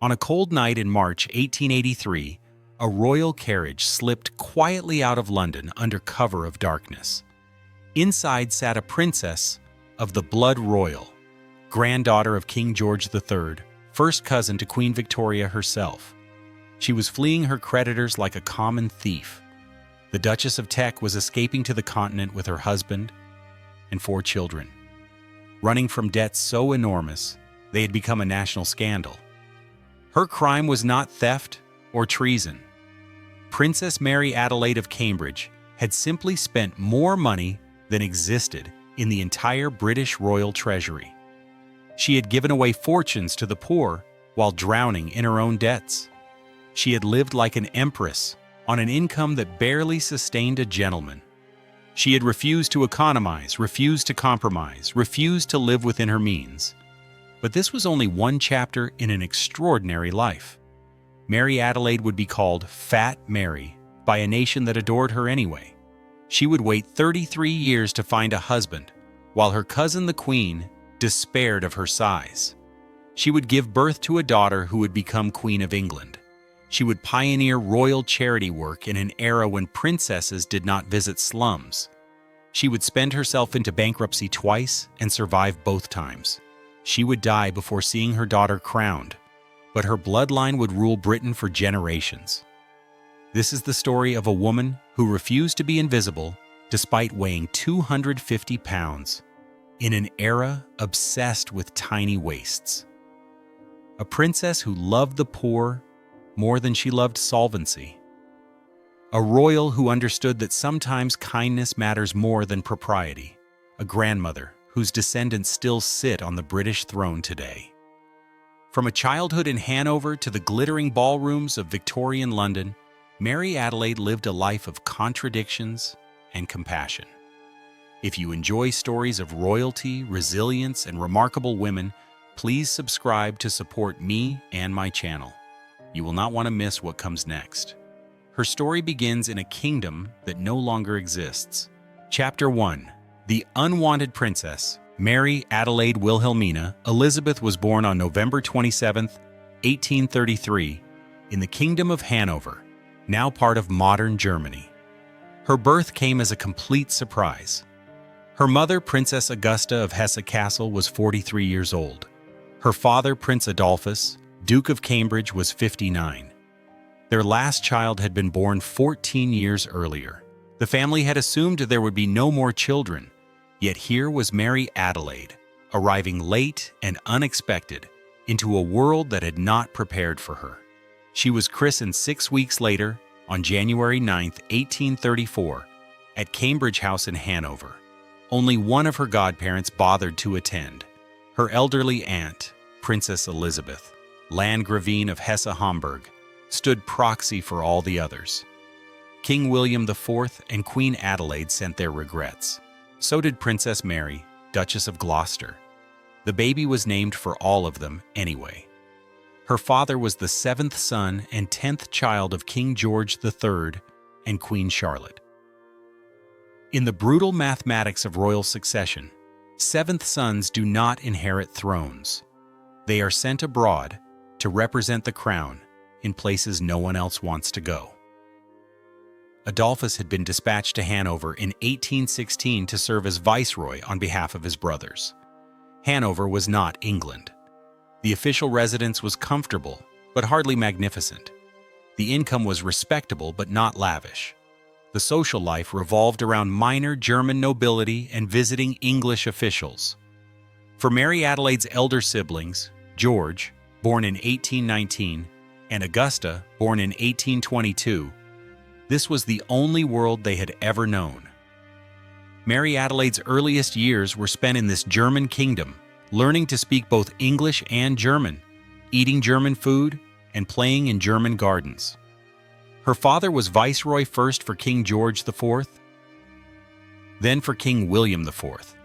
On a cold night in March 1883, a royal carriage slipped quietly out of London under cover of darkness. Inside sat a princess of the blood royal, granddaughter of King George III, first cousin to Queen Victoria herself. She was fleeing her creditors like a common thief. The Duchess of Teck was escaping to the continent with her husband and 4 children, running from debts so enormous they had become a national scandal. Her crime was not theft or treason. Princess Mary Adelaide of Cambridge had simply spent more money than existed in the entire British royal treasury. She had given away fortunes to the poor while drowning in her own debts. She had lived like an empress on an income that barely sustained a gentleman. She had refused to economize, refused to compromise, refused to live within her means. But this was only one chapter in an extraordinary life. Mary Adelaide would be called Fat Mary by a nation that adored her anyway. She would wait 33 years to find a husband, while her cousin the Queen despaired of her size. She would give birth to a daughter who would become Queen of England. She would pioneer royal charity work in an era when princesses did not visit slums. She would spend herself into bankruptcy twice and survive both times. She would die before seeing her daughter crowned, but her bloodline would rule Britain for generations. This is the story of a woman who refused to be invisible despite weighing 250 pounds in an era obsessed with tiny waists. A princess who loved the poor more than she loved solvency. A royal who understood that sometimes kindness matters more than propriety. A grandmother whose descendants still sit on the British throne today. From a childhood in Hanover to the glittering ballrooms of Victorian London, Mary Adelaide lived a life of contradictions and compassion. If you enjoy stories of royalty, resilience, and remarkable women, please subscribe to support me and my channel. You will not want to miss what comes next. Her story begins in a kingdom that no longer exists. Chapter 1. The Unwanted Princess. Mary Adelaide Wilhelmina Elizabeth was born on November 27, 1833, in the Kingdom of Hanover, now part of modern Germany. Her birth came as a complete surprise. Her mother, Princess Augusta of Hesse-Kassel, was 43 years old. Her father, Prince Adolphus, Duke of Cambridge, was 59. Their last child had been born 14 years earlier. The family had assumed there would be no more children, yet here was Mary Adelaide, arriving late and unexpected into a world that had not prepared for her. She was christened 6 weeks later, on January 9, 1834, at Cambridge House in Hanover. Only one of her godparents bothered to attend. Her elderly aunt, Princess Elizabeth, Landgravine of Hesse-Homburg, stood proxy for all the others. King William IV and Queen Adelaide sent their regrets. So did Princess Mary, Duchess of Gloucester. The baby was named for all of them anyway. Her father was the 7th son and 10th child of King George III and Queen Charlotte. In the brutal mathematics of royal succession, 7th sons do not inherit thrones. They are sent abroad to represent the crown in places no one else wants to go. Adolphus had been dispatched to Hanover in 1816 to serve as viceroy on behalf of his brothers. Hanover was not England. The official residence was comfortable, but hardly magnificent. The income was respectable, but not lavish. The social life revolved around minor German nobility and visiting English officials. For Mary Adelaide's elder siblings, George, born in 1819, and Augusta, born in 1822, this was the only world they had ever known. Mary Adelaide's earliest years were spent in this German kingdom, learning to speak both English and German, eating German food, and playing in German gardens. Her father was viceroy first for King George IV, then for King William IV.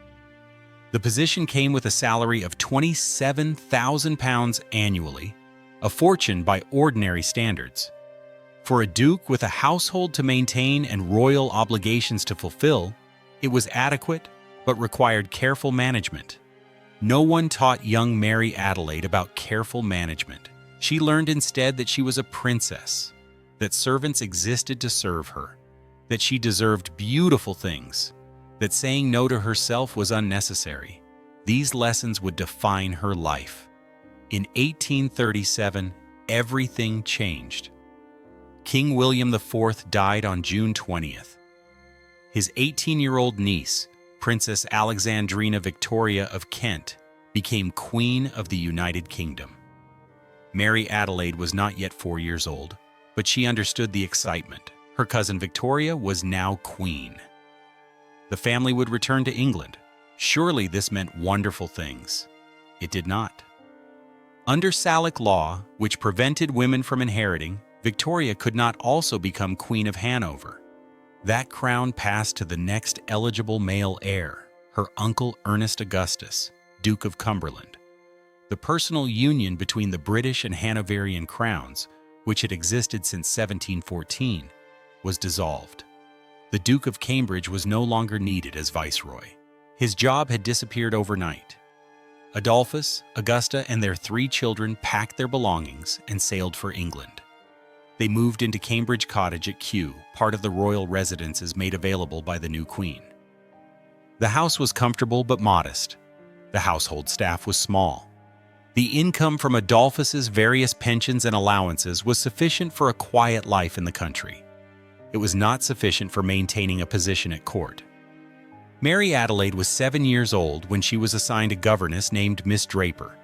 The position came with a salary of £27,000 annually, a fortune by ordinary standards. For a duke with a household to maintain and royal obligations to fulfill, it was adequate but required careful management. No one taught young Mary Adelaide about careful management. She learned instead that she was a princess, that servants existed to serve her, that she deserved beautiful things, that saying no to herself was unnecessary. These lessons would define her life. In 1837, everything changed. King William IV died on June 20th. His 18-year-old niece, Princess Alexandrina Victoria of Kent, became Queen of the United Kingdom. Mary Adelaide was not yet 4 years old, but she understood the excitement. Her cousin Victoria was now queen. The family would return to England. Surely this meant wonderful things. It did not. Under Salic law, which prevented women from inheriting, Victoria could not also become Queen of Hanover. That crown passed to the next eligible male heir, her uncle Ernest Augustus, Duke of Cumberland. The personal union between the British and Hanoverian crowns, which had existed since 1714, was dissolved. The Duke of Cambridge was no longer needed as viceroy. His job had disappeared overnight. Adolphus, Augusta, and their 3 children packed their belongings and sailed for England. They moved into Cambridge Cottage at Kew, part of the royal residences made available by the new queen. The house was comfortable but modest. The household staff was small. The income from Adolphus's various pensions and allowances was sufficient for a quiet life in the country. It was not sufficient for maintaining a position at court. Mary Adelaide was 7 years old when she was assigned a governess named Miss Draper.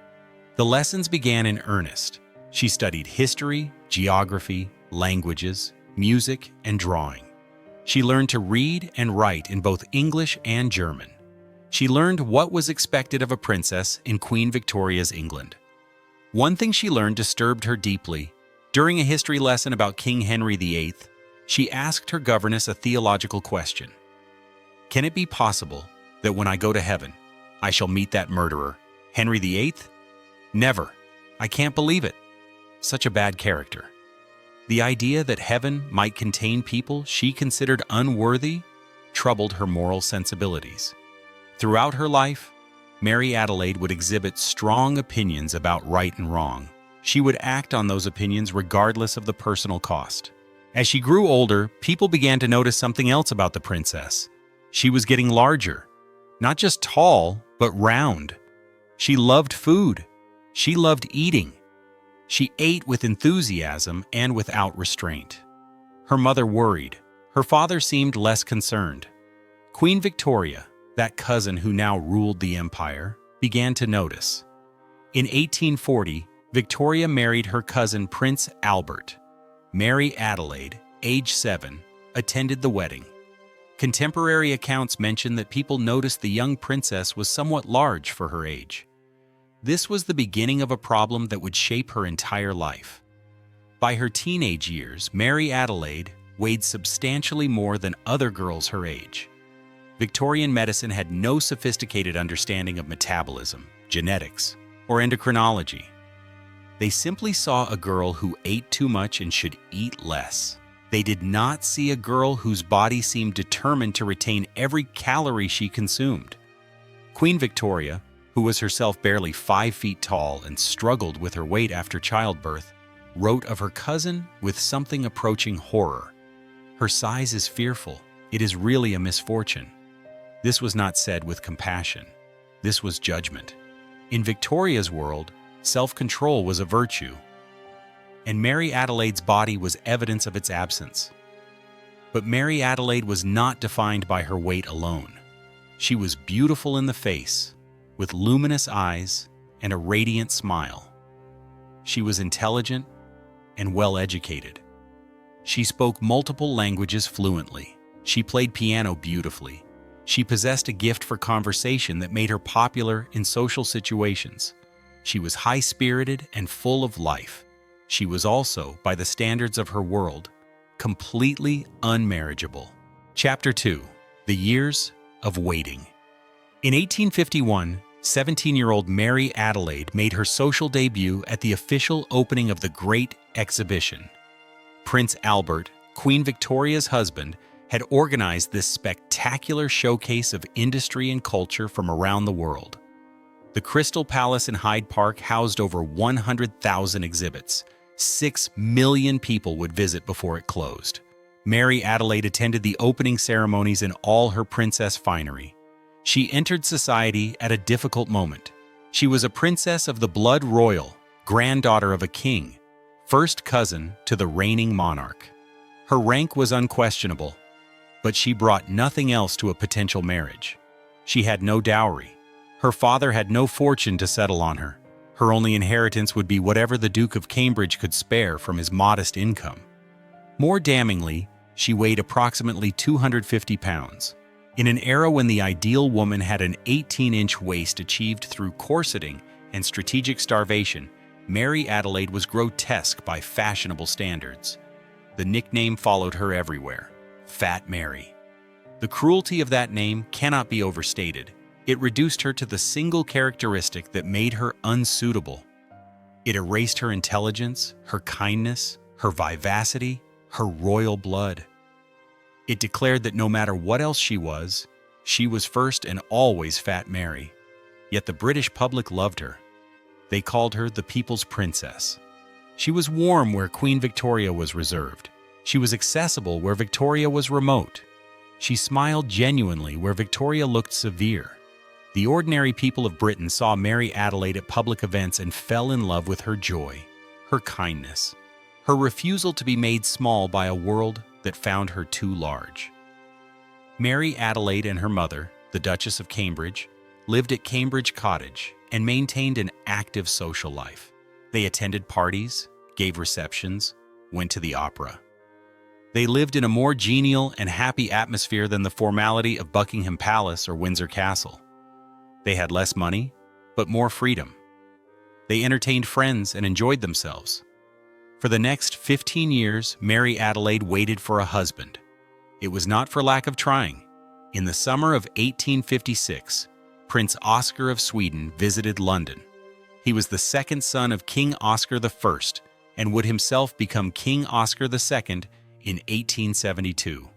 The lessons began in earnest. She studied history, geography, languages, music, and drawing. She learned to read and write in both English and German. She learned what was expected of a princess in Queen Victoria's England. One thing she learned disturbed her deeply. During a history lesson about King Henry VIII, she asked her governess a theological question. Can it be possible that when I go to heaven, I shall meet that murderer, Henry VIII? Never. I can't believe it. Such a bad character. The idea that heaven might contain people she considered unworthy troubled her moral sensibilities. Throughout her life, Mary Adelaide would exhibit strong opinions about right and wrong. She would act on those opinions regardless of the personal cost. As she grew older, people began to notice something else about the princess. She was getting larger, not just tall, but round. She loved food. She loved eating. She ate with enthusiasm and without restraint. Her mother worried. Her father seemed less concerned. Queen Victoria, that cousin who now ruled the empire, began to notice. In 1840, Victoria married her cousin Prince Albert. Mary Adelaide, age 7, attended the wedding. Contemporary accounts mention that people noticed the young princess was somewhat large for her age. This was the beginning of a problem that would shape her entire life. By her teenage years, Mary Adelaide weighed substantially more than other girls her age. Victorian medicine had no sophisticated understanding of metabolism, genetics, or endocrinology. They simply saw a girl who ate too much and should eat less. They did not see a girl whose body seemed determined to retain every calorie she consumed. Queen Victoria, who was herself barely 5 feet tall and struggled with her weight after childbirth, wrote of her cousin with something approaching horror. Her size is fearful. It is really a misfortune. This was not said with compassion. This was judgment. In Victoria's world, self-control was a virtue, and Mary Adelaide's body was evidence of its absence. But Mary Adelaide was not defined by her weight alone. She was beautiful in the face, with luminous eyes and a radiant smile. She was intelligent and well-educated. She spoke multiple languages fluently. She played piano beautifully. She possessed a gift for conversation that made her popular in social situations. She was high-spirited and full of life. She was also, by the standards of her world, completely unmarriageable. Chapter 2. The Years of Waiting. In 1851, 17-year-old Mary Adelaide made her social debut at the official opening of the Great Exhibition. Prince Albert, Queen Victoria's husband, had organized this spectacular showcase of industry and culture from around the world. The Crystal Palace in Hyde Park housed over 100,000 exhibits. 6 million people would visit before it closed. Mary Adelaide attended the opening ceremonies in all her princess finery. She entered society at a difficult moment. She was a princess of the blood royal, granddaughter of a king, first cousin to the reigning monarch. Her rank was unquestionable, but she brought nothing else to a potential marriage. She had no dowry. Her father had no fortune to settle on her. Her only inheritance would be whatever the Duke of Cambridge could spare from his modest income. More damningly, she weighed approximately 250 pounds. In an era when the ideal woman had an 18-inch waist achieved through corseting and strategic starvation, Mary Adelaide was grotesque by fashionable standards. The nickname followed her everywhere: Fat Mary. The cruelty of that name cannot be overstated. It reduced her to the single characteristic that made her unsuitable. It erased her intelligence, her kindness, her vivacity, her royal blood. It declared that no matter what else she was first and always Fat Mary. Yet the British public loved her. They called her the People's Princess. She was warm where Queen Victoria was reserved. She was accessible where Victoria was remote. She smiled genuinely where Victoria looked severe. The ordinary people of Britain saw Mary Adelaide at public events and fell in love with her joy, her kindness, her refusal to be made small by a world that found her too large. Mary Adelaide and her mother, the Duchess of Cambridge, lived at Cambridge Cottage and maintained an active social life. They attended parties, gave receptions, went to the opera. They lived in a more genial and happy atmosphere than the formality of Buckingham Palace or Windsor Castle. They had less money, but more freedom. They entertained friends and enjoyed themselves. For the next 15 years, Mary Adelaide waited for a husband. It was not for lack of trying. In the summer of 1856, Prince Oscar of Sweden visited London. He was the second son of King Oscar I and would himself become King Oscar II in 1872.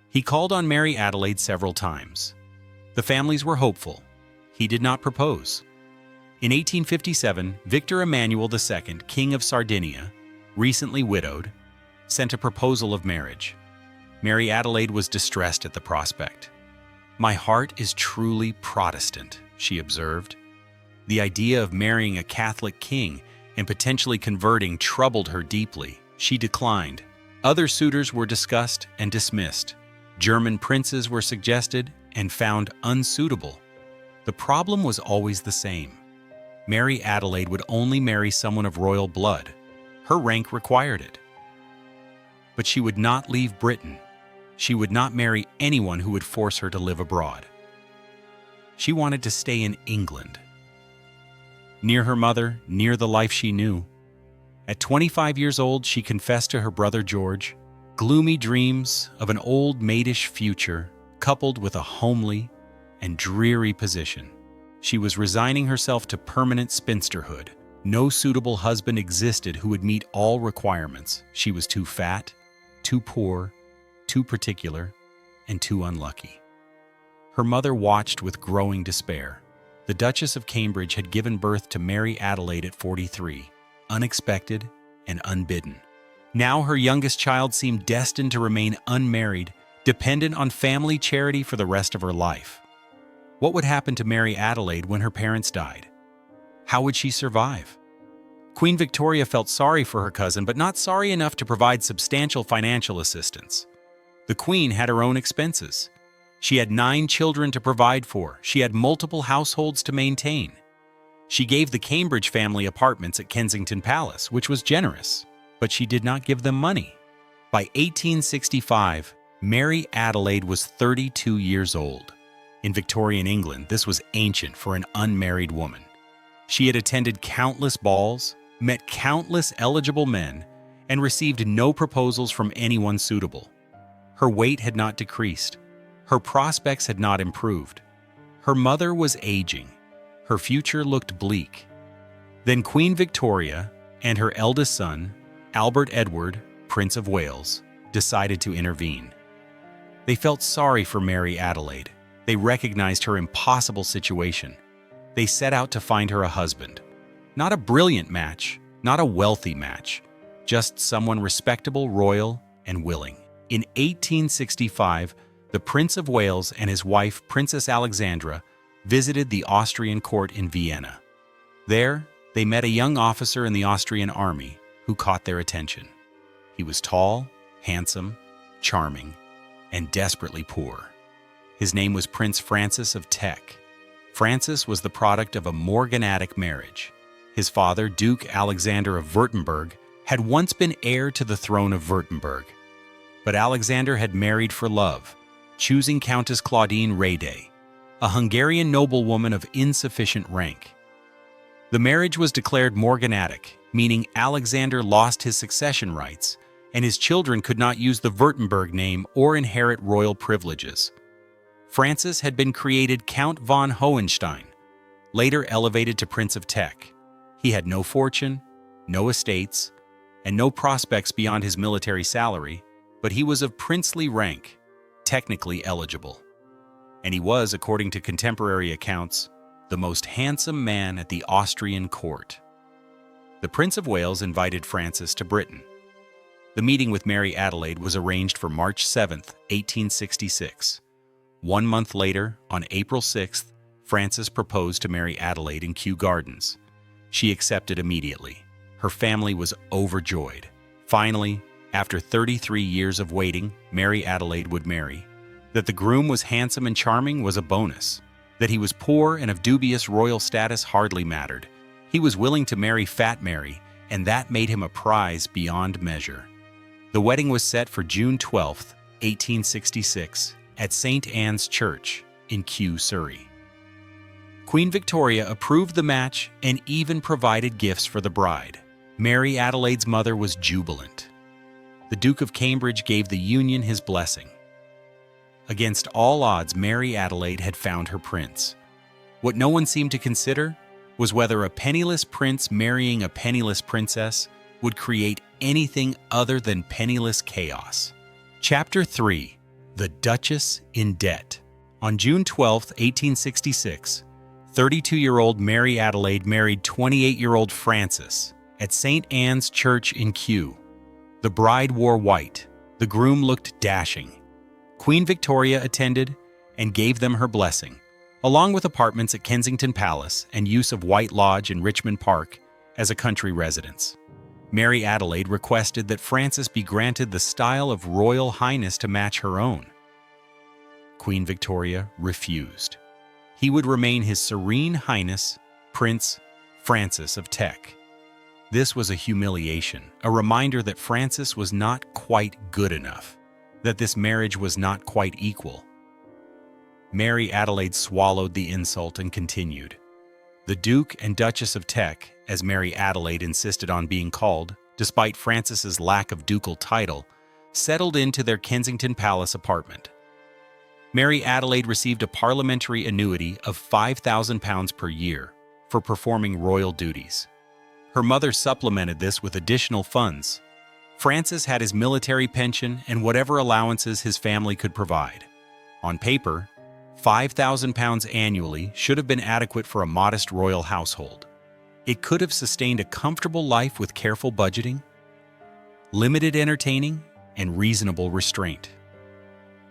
He called on Mary Adelaide several times. The families were hopeful. He did not propose. In 1857, Victor Emmanuel II, King of Sardinia, recently widowed, sent a proposal of marriage. Mary Adelaide was distressed at the prospect. "My heart is truly Protestant," she observed. The idea of marrying a Catholic king and potentially converting troubled her deeply. She declined. Other suitors were discussed and dismissed. German princes were suggested and found unsuitable. The problem was always the same. Mary Adelaide would only marry someone of royal blood. Her rank required it. But she would not leave Britain. She would not marry anyone who would force her to live abroad. She wanted to stay in England, near her mother, near the life she knew. At 25 years old, she confessed to her brother George, gloomy dreams of an old maidish future coupled with a homely and dreary position. She was resigning herself to permanent spinsterhood. No suitable husband existed who would meet all requirements. She was too fat, too poor, too particular, and too unlucky. Her mother watched with growing despair. The Duchess of Cambridge had given birth to Mary Adelaide at 43, unexpected and unbidden. Now her youngest child seemed destined to remain unmarried, dependent on family charity for the rest of her life. What would happen to Mary Adelaide when her parents died? How would she survive? Queen Victoria felt sorry for her cousin, but not sorry enough to provide substantial financial assistance. The Queen had her own expenses. She had 9 children to provide for. She had multiple households to maintain. She gave the Cambridge family apartments at Kensington Palace, which was generous, but she did not give them money. By 1865, Mary Adelaide was 32 years old. In Victorian England, this was ancient for an unmarried woman. She had attended countless balls, met countless eligible men, and received no proposals from anyone suitable. Her weight had not decreased. Her prospects had not improved. Her mother was aging. Her future looked bleak. Then Queen Victoria and her eldest son, Albert Edward, Prince of Wales, decided to intervene. They felt sorry for Mary Adelaide. They recognized her impossible situation. they set out to find her a husband. Not a brilliant match, not a wealthy match, just someone respectable, royal, and willing. In 1865, the Prince of Wales and his wife, Princess Alexandra, visited the Austrian court in Vienna. There, they met a young officer in the Austrian army who caught their attention. He was tall, handsome, charming, and desperately poor. His name was Prince Francis of Teck. Francis was the product of a morganatic marriage. His father, Duke Alexander of Württemberg, had once been heir to the throne of Württemberg. But Alexander had married for love, choosing Countess Claudine Rede, a Hungarian noblewoman of insufficient rank. The marriage was declared morganatic, meaning Alexander lost his succession rights, and his children could not use the Württemberg name or inherit royal privileges. Francis had been created Count von Hohenstein, later elevated to Prince of Teck. He had no fortune, no estates, and no prospects beyond his military salary, but he was of princely rank, technically eligible. And he was, according to contemporary accounts, the most handsome man at the Austrian court. The Prince of Wales invited Francis to Britain. The meeting with Mary Adelaide was arranged for March 7, 1866. 1 month later, on April 6th, Francis proposed to Mary Adelaide in Kew Gardens. She accepted immediately. Her family was overjoyed. Finally, after 33 years of waiting, Mary Adelaide would marry. That the groom was handsome and charming was a bonus. That he was poor and of dubious royal status hardly mattered. He was willing to marry Fat Mary, and that made him a prize beyond measure. The wedding was set for June 12, 1866, at St. Anne's Church in Kew, Surrey. Queen Victoria approved the match and even provided gifts for the bride. Mary Adelaide's mother was jubilant. The Duke of Cambridge gave the union his blessing. Against all odds, Mary Adelaide had found her prince. What no one seemed to consider was whether a penniless prince marrying a penniless princess would create anything other than penniless chaos. Chapter 3. The Duchess in Debt. On June 12, 1866, 32-year-old Mary Adelaide married 28-year-old Francis at St. Anne's Church in Kew. The bride wore white. The groom looked dashing. Queen Victoria attended and gave them her blessing, along with apartments at Kensington Palace and use of White Lodge in Richmond Park as a country residence. Mary Adelaide requested that Francis be granted the style of Royal Highness to match her own. Queen Victoria refused. He would remain His Serene Highness, Prince Francis of Teck. This was a humiliation, a reminder that Francis was not quite good enough, that this marriage was not quite equal. Mary Adelaide swallowed the insult and continued. The Duke and Duchess of Teck, as Mary Adelaide insisted on being called, despite Francis's lack of ducal title, settled into their Kensington Palace apartment. Mary Adelaide received a parliamentary annuity of £5,000 per year for performing royal duties. Her mother supplemented this with additional funds. Francis had his military pension and whatever allowances his family could provide. On paper, £5,000 annually should have been adequate for a modest royal household. It could have sustained a comfortable life with careful budgeting, limited entertaining, and reasonable restraint.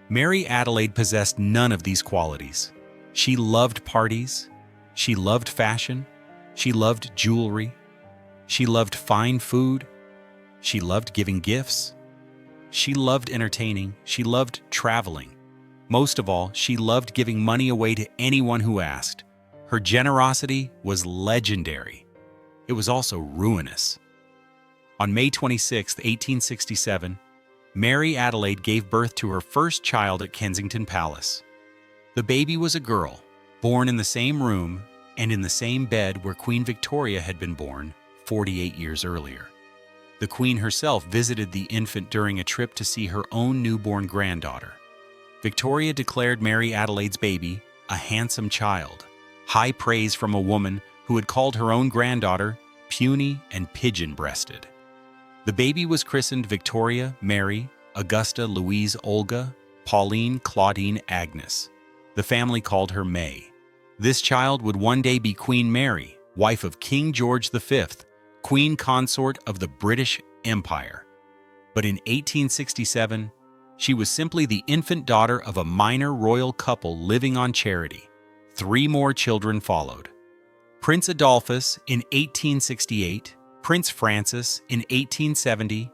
Mary Adelaide possessed none of these qualities. She loved parties, she loved fashion, she loved jewelry, she loved fine food, she loved giving gifts, she loved entertaining, she loved traveling. Most of all, she loved giving money away to anyone who asked. Her generosity was legendary. It was also ruinous. On May 26, 1867, Mary Adelaide gave birth to her first child at Kensington Palace. The baby was a girl, born in the same room and in the same bed where Queen Victoria had been born 48 years earlier. The Queen herself visited the infant during a trip to see her own newborn granddaughter. Victoria declared Mary Adelaide's baby a handsome child, high praise from a woman who had called her own granddaughter puny and pigeon-breasted. The baby was christened Victoria, Mary, Augusta, Louise, Olga, Pauline, Claudine, Agnes. The family called her May. This child would one day be Queen Mary, wife of King George V, Queen Consort of the British Empire. But in 1867, she was simply the infant daughter of a minor royal couple living on charity. 3 more children followed. Prince Adolphus in 1868, Prince Francis in 1870,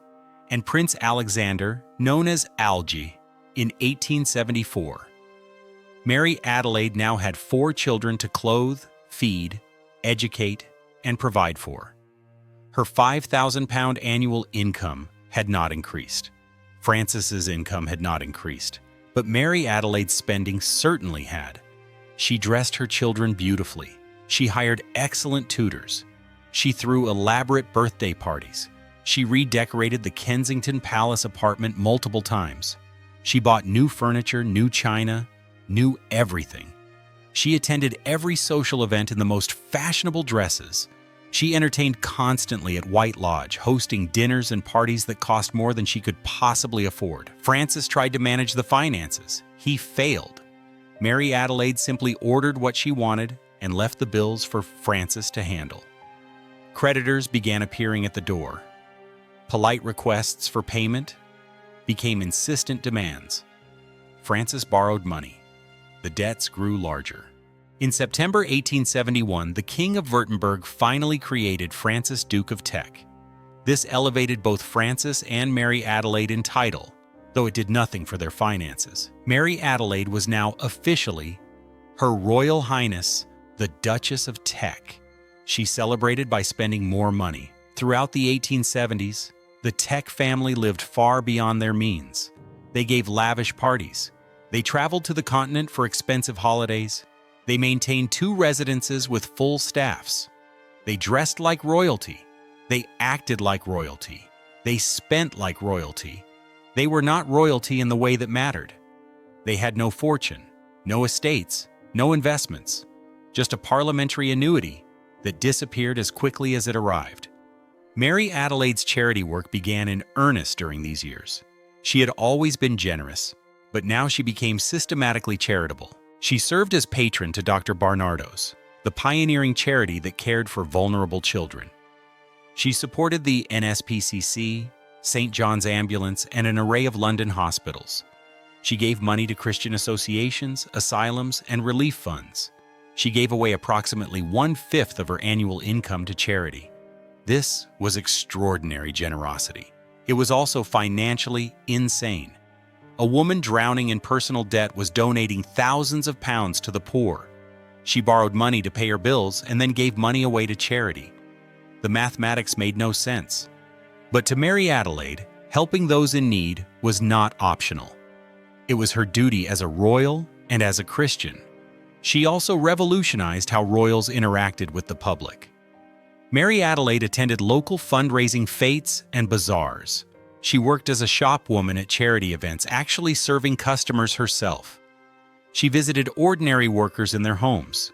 and Prince Alexander, known as Algy, in 1874. Mary Adelaide now had 4 children to clothe, feed, educate, and provide for. Her £5,000 annual income had not increased. Francis's income had not increased, but Mary Adelaide's spending certainly had. She dressed her children beautifully. She hired excellent tutors. She threw elaborate birthday parties. She redecorated the Kensington Palace apartment multiple times. She bought new furniture, new china, new everything. She attended every social event in the most fashionable dresses. She entertained constantly at White Lodge, hosting dinners and parties that cost more than she could possibly afford. Francis tried to manage the finances. He failed. Mary Adelaide simply ordered what she wanted and left the bills for Francis to handle. Creditors began appearing at the door. Polite requests for payment became insistent demands. Francis borrowed money. The debts grew larger. In September 1871, the King of Württemberg finally created Francis Duke of Teck. This elevated both Francis and Mary Adelaide in title, though it did nothing for their finances. Mary Adelaide was now officially Her Royal Highness, the Duchess of Teck. She celebrated by spending more money. Throughout the 1870s, the Teck family lived far beyond their means. They gave lavish parties. They traveled to the continent for expensive holidays. They maintained 2 residences with full staffs. They dressed like royalty. They acted like royalty. They spent like royalty. They were not royalty in the way that mattered. They had no fortune, no estates, no investments, just a parliamentary annuity that disappeared as quickly as it arrived. Mary Adelaide's charity work began in earnest during these years. She had always been generous, but now she became systematically charitable. She served as patron to Dr. Barnardo's, the pioneering charity that cared for vulnerable children. She supported the NSPCC, St. John's Ambulance, and an array of London hospitals. She gave money to Christian associations, asylums, and relief funds. She gave away approximately 1/5 of her annual income to charity. This was extraordinary generosity. It was also financially insane. A woman drowning in personal debt was donating thousands of pounds to the poor. She borrowed money to pay her bills and then gave money away to charity. The mathematics made no sense. But to Mary Adelaide, helping those in need was not optional. It was her duty as a royal and as a Christian. She also revolutionized how royals interacted with the public. Mary Adelaide attended local fundraising fetes and bazaars. She worked as a shopwoman at charity events, actually serving customers herself. She visited ordinary workers in their homes.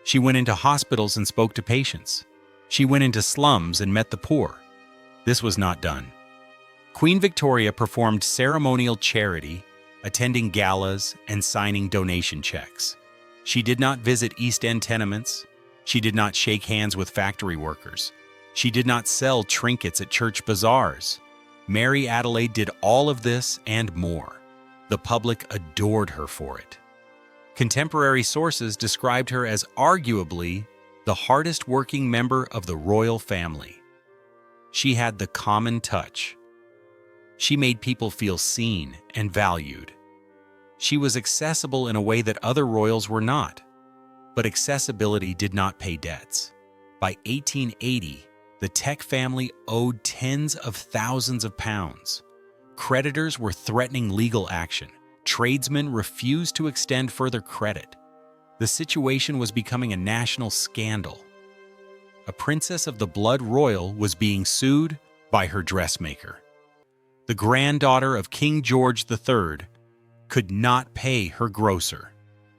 She went into hospitals and spoke to patients. She went into slums and met the poor. This was not done. Queen Victoria performed ceremonial charity, attending galas and signing donation checks. She did not visit East End tenements. She did not shake hands with factory workers. She did not sell trinkets at church bazaars. Mary Adelaide did all of this and more. The public adored her for it. Contemporary sources described her as arguably the hardest working member of the royal family. She had the common touch. She made people feel seen and valued. She was accessible in a way that other royals were not. But accessibility did not pay debts. By 1880, the Teck family owed tens of thousands of pounds. Creditors were threatening legal action. Tradesmen refused to extend further credit. The situation was becoming a national scandal. A princess of the blood royal was being sued by her dressmaker. The granddaughter of King George III could not pay her grocer.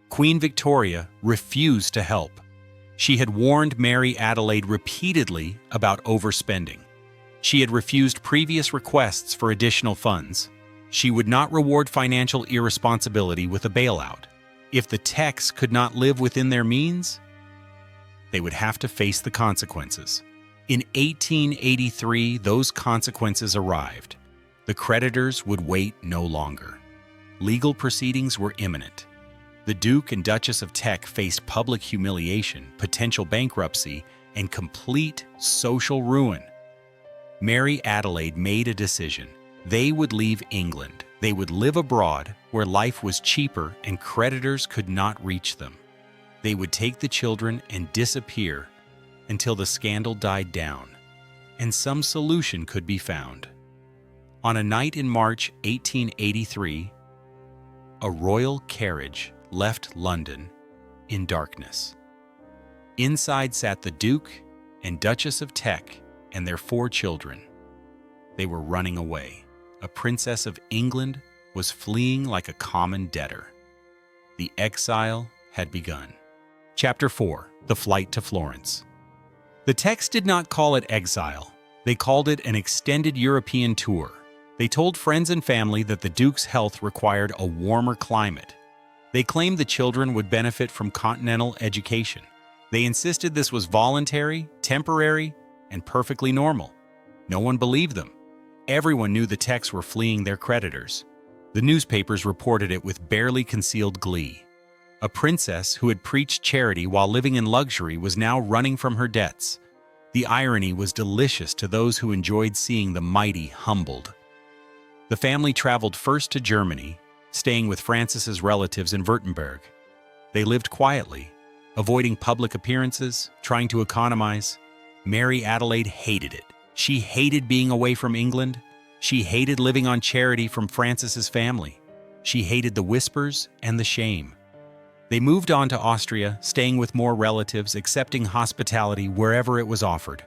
Queen Victoria refused to help. She had warned Mary Adelaide repeatedly about overspending. She had refused previous requests for additional funds. She would not reward financial irresponsibility with a bailout. If the Techs could not live within their means, they would have to face the consequences. In 1883, those consequences arrived. The creditors would wait no longer. Legal proceedings were imminent. The Duke and Duchess of Teck faced public humiliation, potential bankruptcy, and complete social ruin. Mary Adelaide made a decision. They would leave England. They would live abroad, where life was cheaper and creditors could not reach them. They would take the children and disappear until the scandal died down and some solution could be found. On a night in March 1883, a royal carriage left London in darkness. Inside sat the Duke and Duchess of Teck and their 4 children. They were running away. A princess of England was fleeing like a common debtor. The exile had begun. Chapter 4. The Flight to Florence. The Techs did not call it exile. They called it an extended European tour. They told friends and family that the Duke's health required a warmer climate. They claimed the children would benefit from continental education. They insisted this was voluntary, temporary, and perfectly normal. No one believed them. Everyone knew the Techs were fleeing their creditors. The newspapers reported it with barely concealed glee. A princess who had preached charity while living in luxury was now running from her debts. The irony was delicious to those who enjoyed seeing the mighty humbled. The family traveled first to Germany, staying with Francis's relatives in Württemberg. They lived quietly, avoiding public appearances, trying to economize. Mary Adelaide hated it. She hated being away from England. She hated living on charity from Francis's family. She hated the whispers and the shame. They moved on to Austria, staying with more relatives, accepting hospitality wherever it was offered.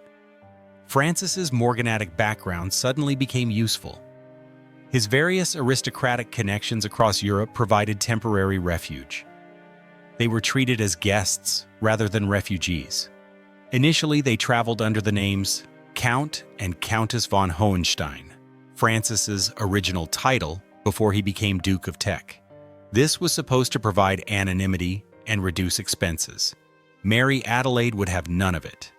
Francis's morganatic background suddenly became useful. His various aristocratic connections across Europe provided temporary refuge. They were treated as guests rather than refugees. Initially, they traveled under the names Count and Countess von Hohenstein, Francis's original title before he became Duke of Teck. This was supposed to provide anonymity and reduce expenses. Mary Adelaide would have none of it.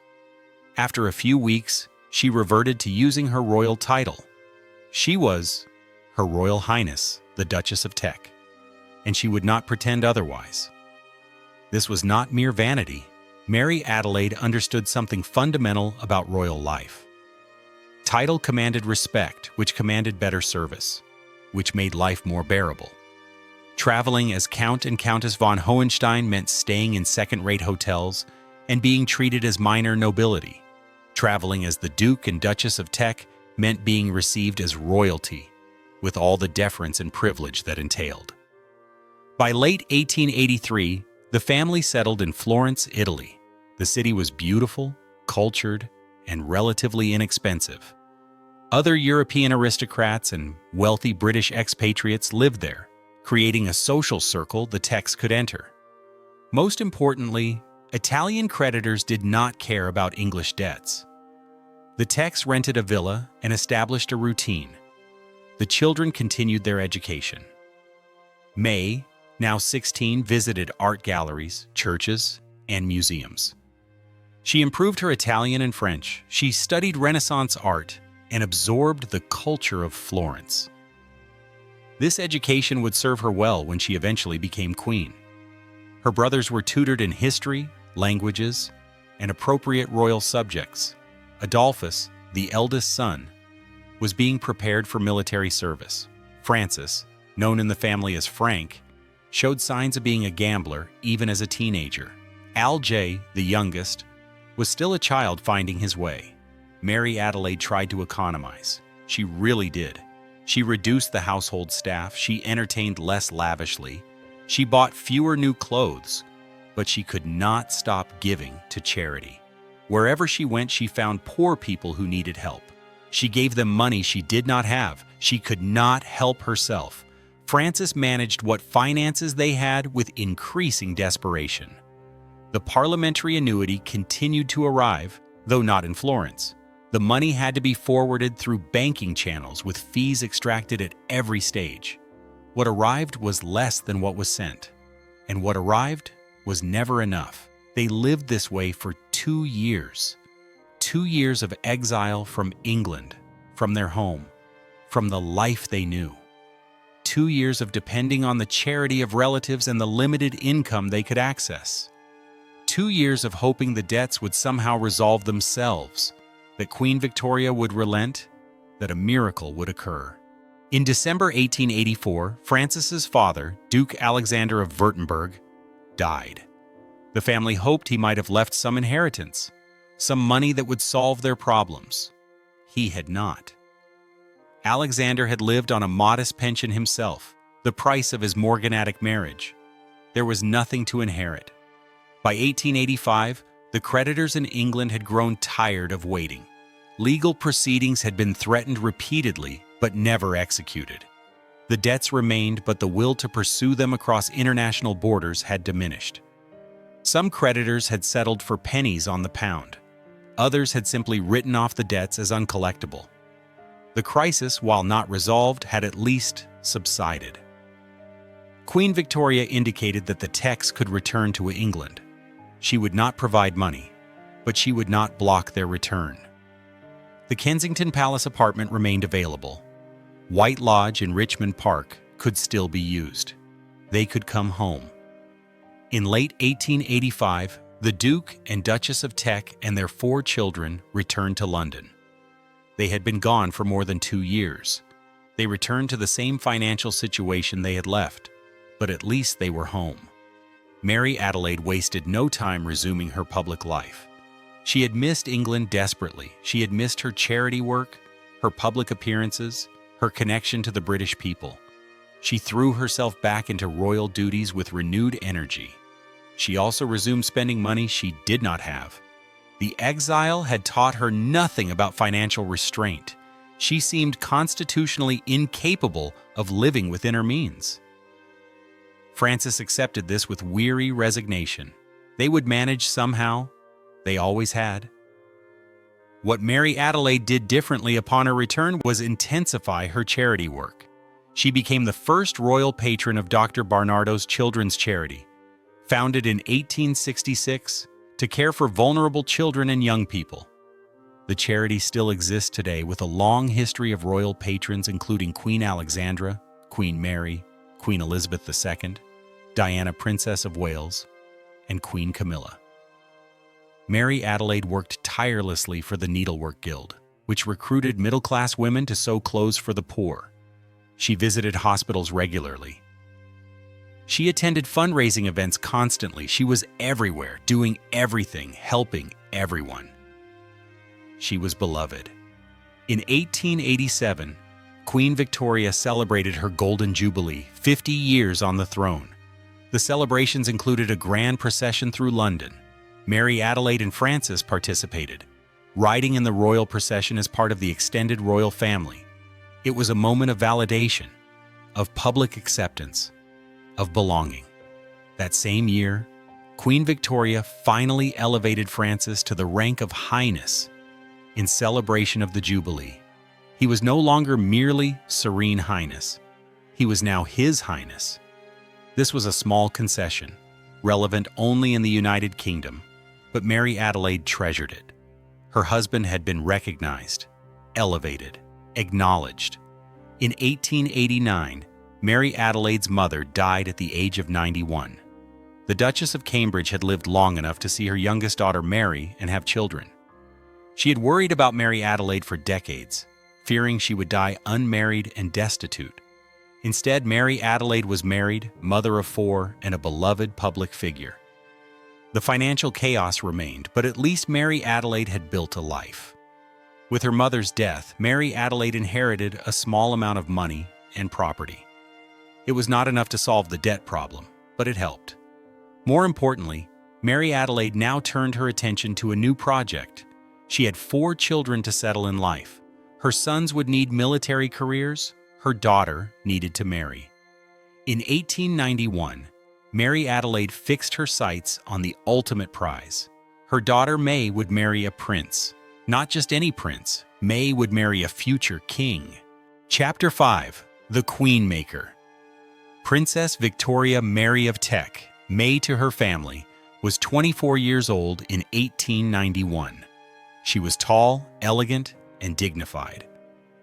After a few weeks, she reverted to using her royal title. She was Her Royal Highness, the Duchess of Teck, and she would not pretend otherwise. This was not mere vanity. Mary Adelaide understood something fundamental about royal life. Title commanded respect, which commanded better service, which made life more bearable. Traveling as Count and Countess von Hohenstein meant staying in second-rate hotels and being treated as minor nobility. Traveling as the Duke and Duchess of Teck meant being received as royalty, with all the deference and privilege that entailed. By late 1883, the family settled in Florence, Italy. The city was beautiful, cultured, and relatively inexpensive. Other European aristocrats and wealthy British expatriates lived there, creating a social circle the Techs could enter. Most importantly, Italian creditors did not care about English debts. The Techs rented a villa and established a routine. The children continued their education. May, now 16, visited art galleries, churches, and museums. She improved her Italian and French. She studied Renaissance art and absorbed the culture of Florence. This education would serve her well when she eventually became queen. Her brothers were tutored in history, languages, and appropriate royal subjects. Adolphus, the eldest son, was being prepared for military service. Francis, known in the family as Frank, showed signs of being a gambler even as a teenager. Alger, the youngest, was still a child finding his way. Mary Adelaide tried to economize. She really did. She reduced the household staff, she entertained less lavishly, she bought fewer new clothes, but she could not stop giving to charity. Wherever she went, she found poor people who needed help. She gave them money she did not have. She could not help herself. Francis managed what finances they had with increasing desperation. The parliamentary annuity continued to arrive, though not in Florence. The money had to be forwarded through banking channels with fees extracted at every stage. What arrived was less than what was sent. And what arrived was never enough. They lived this way for 2 years. 2 years of exile from England, from their home, from the life they knew. 2 years of depending on the charity of relatives and the limited income they could access. 2 years of hoping the debts would somehow resolve themselves, that Queen Victoria would relent, that a miracle would occur. In December 1884, Francis's father, Duke Alexander of Württemberg, died. The family hoped he might have left some inheritance, some money that would solve their problems. He had not. Alexander had lived on a modest pension himself, the price of his morganatic marriage. There was nothing to inherit. By 1885, the creditors in England had grown tired of waiting. Legal proceedings had been threatened repeatedly, but never executed. The debts remained, but the will to pursue them across international borders had diminished. Some creditors had settled for pennies on the pound. Others had simply written off the debts as uncollectible. The crisis, while not resolved, had at least subsided. Queen Victoria indicated that the Techs could return to England. She would not provide money, but she would not block their return. The Kensington Palace apartment remained available. White Lodge in Richmond Park could still be used. They could come home. In late 1885, the Duke and Duchess of Teck and their 4 children returned to London. They had been gone for more than 2 years. They returned to the same financial situation they had left, but at least they were home. Mary Adelaide wasted no time resuming her public life. She had missed England desperately. She had missed her charity work, her public appearances, her connection to the British people. She threw herself back into royal duties with renewed energy. She also resumed spending money she did not have. The exile had taught her nothing about financial restraint. She seemed constitutionally incapable of living within her means. Francis accepted this with weary resignation. They would manage somehow. They always had. What Mary Adelaide did differently upon her return was intensify her charity work. She became the first royal patron of Dr. Barnardo's Children's Charity, founded in 1866 to care for vulnerable children and young people. The charity still exists today with a long history of royal patrons including Queen Alexandra, Queen Mary, Queen Elizabeth II, Diana, Princess of Wales, and Queen Camilla. Mary Adelaide worked tirelessly for the Needlework Guild, which recruited middle-class women to sew clothes for the poor. She visited hospitals regularly. She attended fundraising events constantly. She was everywhere, doing everything, helping everyone. She was beloved. In 1887, Queen Victoria celebrated her Golden Jubilee, 50 years on the throne. The celebrations included a grand procession through London. Mary Adelaide and Francis participated, riding in the royal procession as part of the extended royal family. It was a moment of validation, of public acceptance, of belonging. That same year, Queen Victoria finally elevated Francis to the rank of Highness in celebration of the Jubilee. He was no longer merely Serene Highness. He was now His Highness. This was a small concession, relevant only in the United Kingdom, but Mary Adelaide treasured it. Her husband had been recognized, elevated, acknowledged. In 1889, Mary Adelaide's mother died at the age of 91. The Duchess of Cambridge had lived long enough to see her youngest daughter marry and have children. She had worried about Mary Adelaide for decades, fearing she would die unmarried and destitute. Instead, Mary Adelaide was married, mother of 4, and a beloved public figure. The financial chaos remained, but at least Mary Adelaide had built a life. With her mother's death, Mary Adelaide inherited a small amount of money and property. It was not enough to solve the debt problem, but it helped. More importantly, Mary Adelaide now turned her attention to a new project. She had 4 children to settle in life. Her sons would need military careers. Her daughter needed to marry. In 1891, Mary Adelaide fixed her sights on the ultimate prize. Her daughter May would marry a prince. Not just any prince. May would marry a future king. Chapter 5. The Queen Maker. Princess Victoria Mary of Teck, May, to her family, was 24 years old in 1891. She was tall, elegant, and dignified.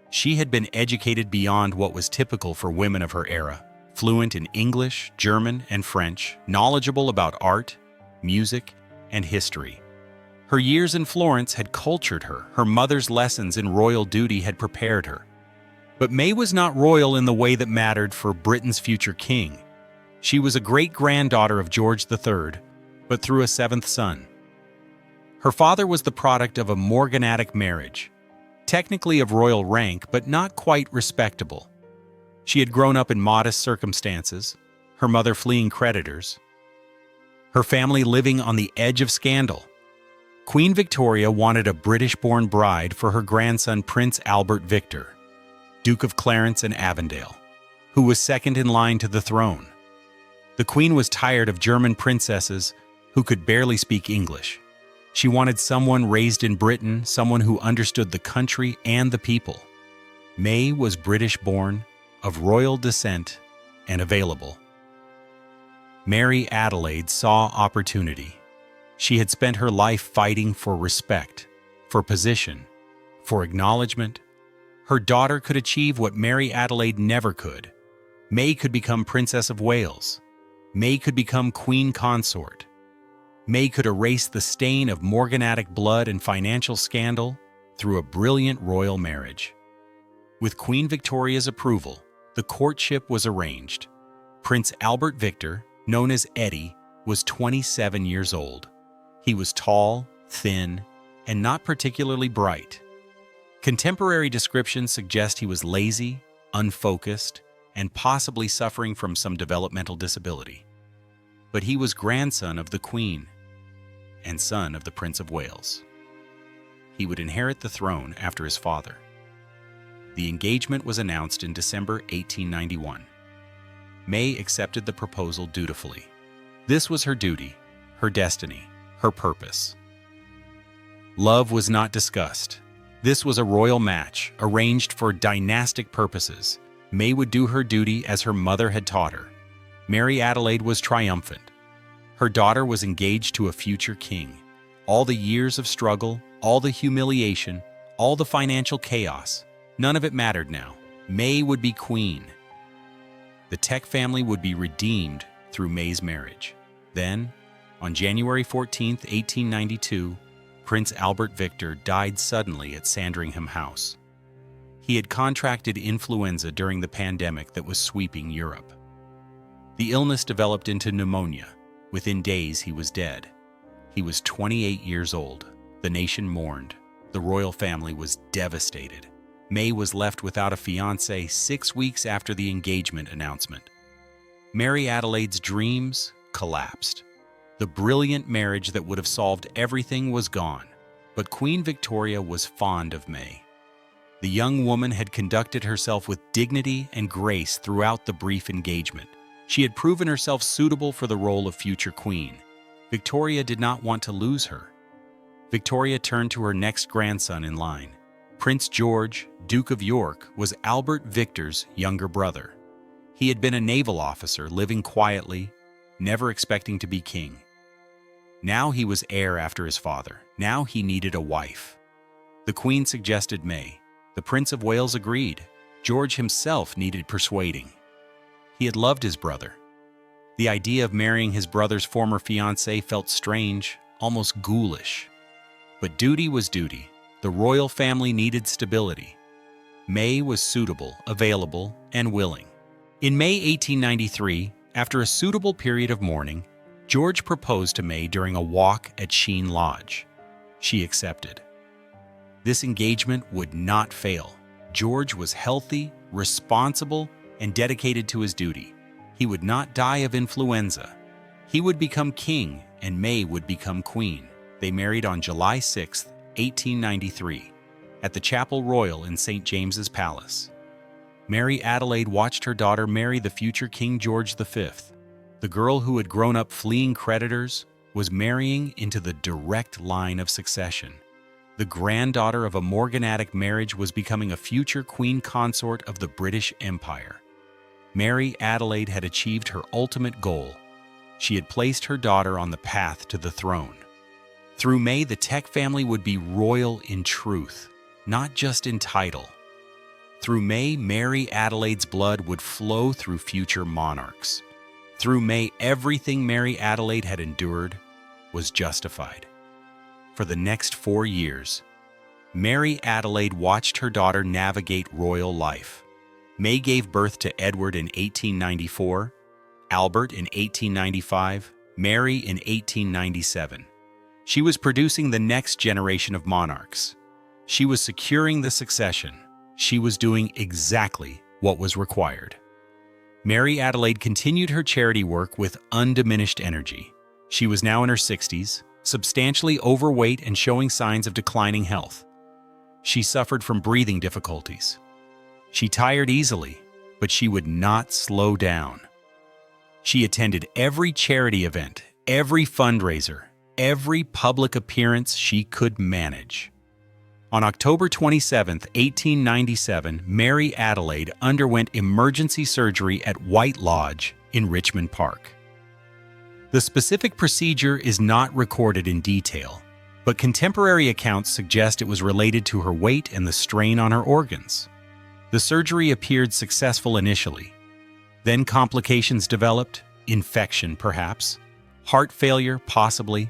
She had been educated beyond what was typical for women of her era, fluent in English, German, and French, knowledgeable about art, music, and history. Her years in Florence had cultured her. Her mother's lessons in royal duty had prepared her. But May was not royal in the way that mattered for Britain's future king. She was a great-granddaughter of George III, but through a seventh son. Her father was the product of a morganatic marriage, technically of royal rank, but not quite respectable. She had grown up in modest circumstances, her mother fleeing creditors, her family living on the edge of scandal. Queen Victoria wanted a British-born bride for her grandson Prince Albert Victor, Duke of Clarence and Avondale, who was second in line to the throne. The Queen was tired of German princesses who could barely speak English. She wanted someone raised in Britain, someone who understood the country and the people. May was British-born, of royal descent, and available. Mary Adelaide saw opportunity. She had spent her life fighting for respect, for position, for acknowledgement. Her daughter could achieve what Mary Adelaide never could. May could become Princess of Wales. May could become Queen Consort. May could erase the stain of morganatic blood and financial scandal through a brilliant royal marriage. With Queen Victoria's approval, the courtship was arranged. Prince Albert Victor, known as Eddie, was 27 years old. He was tall, thin, and not particularly bright. Contemporary descriptions suggest he was lazy, unfocused, and possibly suffering from some developmental disability. But he was grandson of the Queen and son of the Prince of Wales. He would inherit the throne after his father. The engagement was announced in December 1891. May accepted the proposal dutifully. This was her duty, her destiny, her purpose. Love was not discussed. This was a royal match, arranged for dynastic purposes. May would do her duty as her mother had taught her. Mary Adelaide was triumphant. Her daughter was engaged to a future king. All the years of struggle, all the humiliation, all the financial chaos, none of it mattered now. May would be queen. The Tech family would be redeemed through May's marriage. Then, on January 14, 1892, Prince Albert Victor died suddenly at Sandringham House. He had contracted influenza during the pandemic that was sweeping Europe. The illness developed into pneumonia. Within days, he was dead. He was 28 years old. The nation mourned. The royal family was devastated. May was left without a fiancé 6 weeks after the engagement announcement. Mary Adelaide's dreams collapsed. The brilliant marriage that would have solved everything was gone, but Queen Victoria was fond of May. The young woman had conducted herself with dignity and grace throughout the brief engagement. She had proven herself suitable for the role of future queen. Victoria did not want to lose her. Victoria turned to her next grandson in line. Prince George, Duke of York, was Albert Victor's younger brother. He had been a naval officer living quietly, never expecting to be king. Now he was heir after his father. Now he needed a wife. The Queen suggested May. The Prince of Wales agreed. George himself needed persuading. He had loved his brother. The idea of marrying his brother's former fiancée felt strange, almost ghoulish. But duty was duty. The royal family needed stability. May was suitable, available, and willing. In May 1893, after a suitable period of mourning, George proposed to May during a walk at Sheen Lodge. She accepted. This engagement would not fail. George was healthy, responsible, and dedicated to his duty. He would not die of influenza. He would become king, and May would become queen. They married on July 6, 1893, at the Chapel Royal in St. James's Palace. Mary Adelaide watched her daughter marry the future King George V. The girl who had grown up fleeing creditors was marrying into the direct line of succession. The granddaughter of a morganatic marriage was becoming a future queen consort of the British Empire. Mary Adelaide had achieved her ultimate goal. she had placed her daughter on the path to the throne. Through May, the Teck family would be royal in truth, not just in title. Through May, Mary Adelaide's blood would flow through future monarchs. Through May, everything Mary Adelaide had endured was justified. For the next 4 years, Mary Adelaide watched her daughter navigate royal life. May gave birth to Edward in 1894, Albert in 1895, Mary in 1897. She was producing the next generation of monarchs. She was securing the succession. She was doing exactly what was required. Mary Adelaide continued her charity work with undiminished energy. She was now in her 60s, substantially overweight and showing signs of declining health. She suffered from breathing difficulties. She tired easily, but she would not slow down. She attended every charity event, every fundraiser, every public appearance she could manage. On October 27, 1897, Mary Adelaide underwent emergency surgery at White Lodge in Richmond Park. The specific procedure is not recorded in detail, but contemporary accounts suggest it was related to her weight and the strain on her organs. The surgery appeared successful initially. Then complications developed, infection perhaps, heart failure possibly.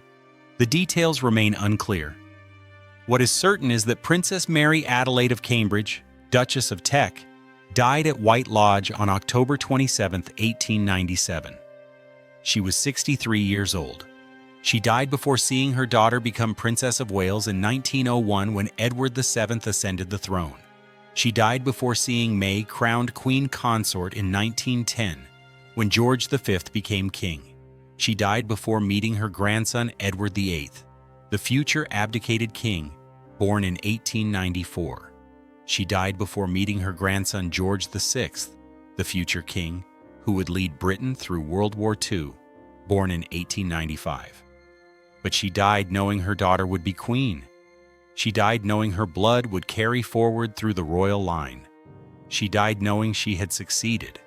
The details remain unclear. What is certain is that Princess Mary Adelaide of Cambridge, Duchess of Teck, died at White Lodge on October 27, 1897. She was 63 years old. She died before seeing her daughter become Princess of Wales in 1901 when Edward VII ascended the throne. She died before seeing May crowned Queen Consort in 1910 when George V became king. She died before meeting her grandson Edward VIII, the future abdicated king, born in 1894. She died before meeting her grandson George VI, the future king, who would lead Britain through World War II, born in 1895. But she died knowing her daughter would be queen. She died knowing her blood would carry forward through the royal line. She died knowing she had succeeded.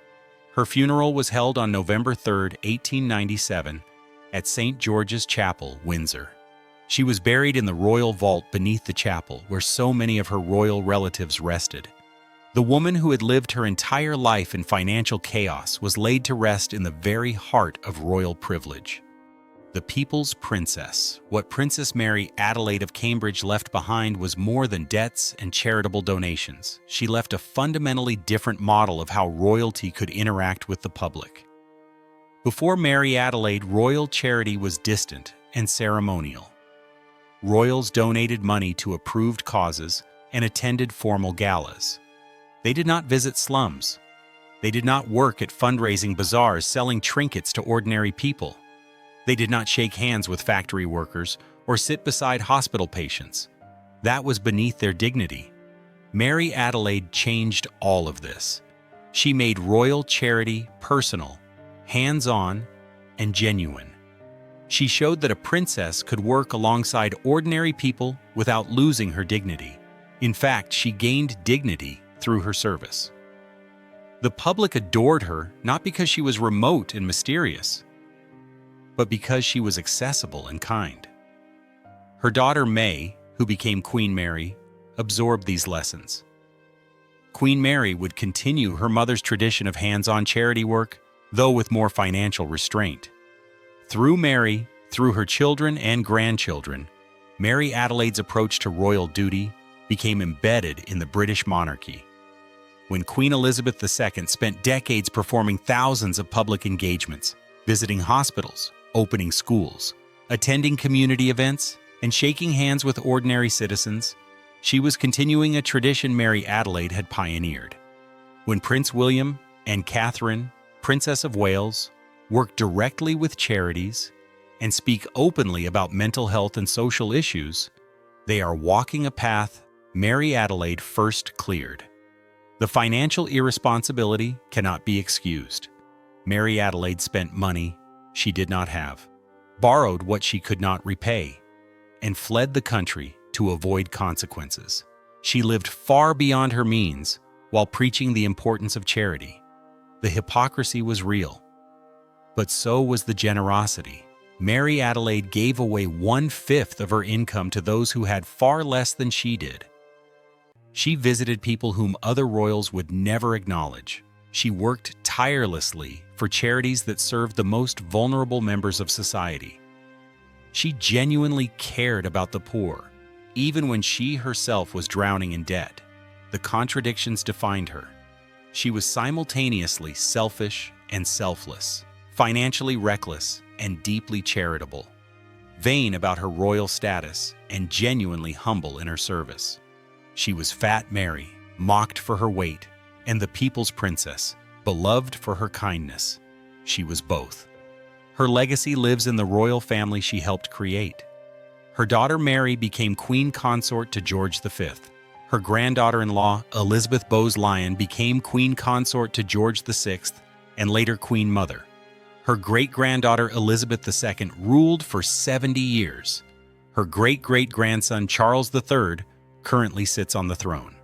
Her funeral was held on November 3, 1897, at St. George's Chapel, Windsor. She was buried in the royal vault beneath the chapel, where so many of her royal relatives rested. The woman who had lived her entire life in financial chaos was laid to rest in the very heart of royal privilege. The people's princess, what Princess Mary Adelaide of Cambridge left behind was more than debts and charitable donations. She left a fundamentally different model of how royalty could interact with the public. Before Mary Adelaide, royal charity was distant and ceremonial. Royals donated money to approved causes and attended formal galas. They did not visit slums. They did not work at fundraising bazaars selling trinkets to ordinary people. They did not shake hands with factory workers or sit beside hospital patients. That was beneath their dignity. Mary Adelaide changed all of this. She made royal charity personal, hands-on, and genuine. She showed that a princess could work alongside ordinary people without losing her dignity. In fact, she gained dignity through her service. The public adored her not because she was remote and mysterious, but because she was accessible and kind. Her daughter May, who became Queen Mary, absorbed these lessons. Queen Mary would continue her mother's tradition of hands-on charity work, though with more financial restraint. Through Mary, through her children and grandchildren, Mary Adelaide's approach to royal duty became embedded in the British monarchy. When Queen Elizabeth II spent decades performing thousands of public engagements, visiting hospitals, opening schools, attending community events, and shaking hands with ordinary citizens, she was continuing a tradition Mary Adelaide had pioneered. When Prince William and Catherine, Princess of Wales, work directly with charities and speak openly about mental health and social issues, they are walking a path Mary Adelaide first cleared. The financial irresponsibility cannot be excused. Mary Adelaide spent money she did not have, borrowed what she could not repay, and fled the country to avoid consequences. She lived far beyond her means while preaching the importance of charity. The hypocrisy was real, But so was the generosity. Mary Adelaide gave away 1/5 of her income to those who had far less than she did. She visited people whom other royals would never acknowledge. She worked tirelessly for charities that served the most vulnerable members of society. She genuinely cared about the poor, even when she herself was drowning in debt. The contradictions defined her. She was simultaneously selfish and selfless, financially reckless and deeply charitable, vain about her royal status and genuinely humble in her service. She was Fat Mary, mocked for her weight, and the people's princess, beloved for her kindness. She was both. Her legacy lives in the royal family she helped create. Her daughter Mary became queen consort to George V. Her granddaughter-in-law, Elizabeth Bowes-Lyon, became queen consort to George VI and later queen mother. Her great-granddaughter Elizabeth II ruled for 70 years. Her great-great-grandson Charles III currently sits on the throne.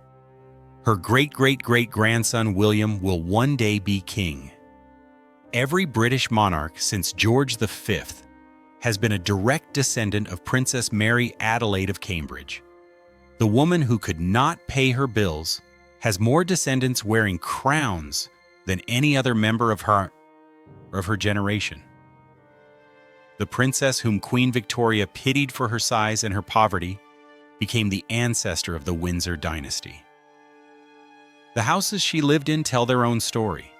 Her great-great-great-grandson William will one day be king. Every British monarch since George V has been a direct descendant of Princess Mary Adelaide of Cambridge. The woman who could not pay her bills has more descendants wearing crowns than any other member of her generation. The princess whom Queen Victoria pitied for her size and her poverty became the ancestor of the Windsor dynasty. The houses she lived in tell their own story.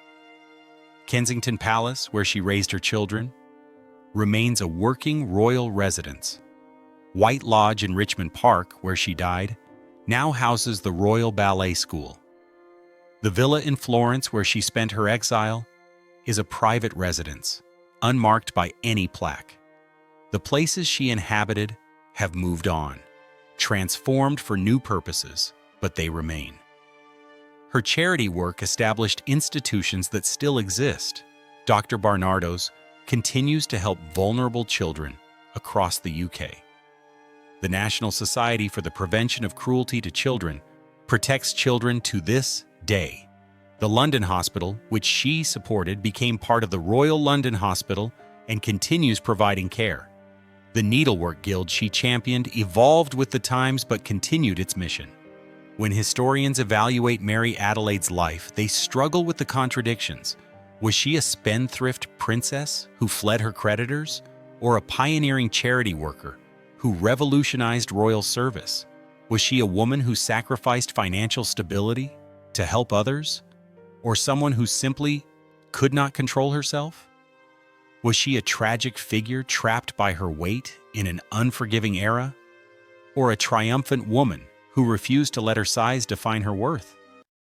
Kensington Palace, where she raised her children, remains a working royal residence. White Lodge in Richmond Park, where she died, now houses the Royal Ballet School. The villa in Florence, where she spent her exile, is a private residence, unmarked by any plaque. The places she inhabited have moved on, transformed for new purposes, but they remain. Her charity work established institutions that still exist. Dr. Barnardo's continues to help vulnerable children across the UK. The National Society for the Prevention of Cruelty to Children protects children to this day. The London Hospital, which she supported, became part of the Royal London Hospital and continues providing care. The Needlework Guild she championed evolved with the times but continued its mission. When historians evaluate Mary Adelaide's life, they struggle with the contradictions. Was she a spendthrift princess who fled her creditors, or a pioneering charity worker who revolutionized royal service? Was she a woman who sacrificed financial stability to help others, or someone who simply could not control herself? Was she a tragic figure trapped by her weight in an unforgiving era, or a triumphant woman who refused to let her size define her worth?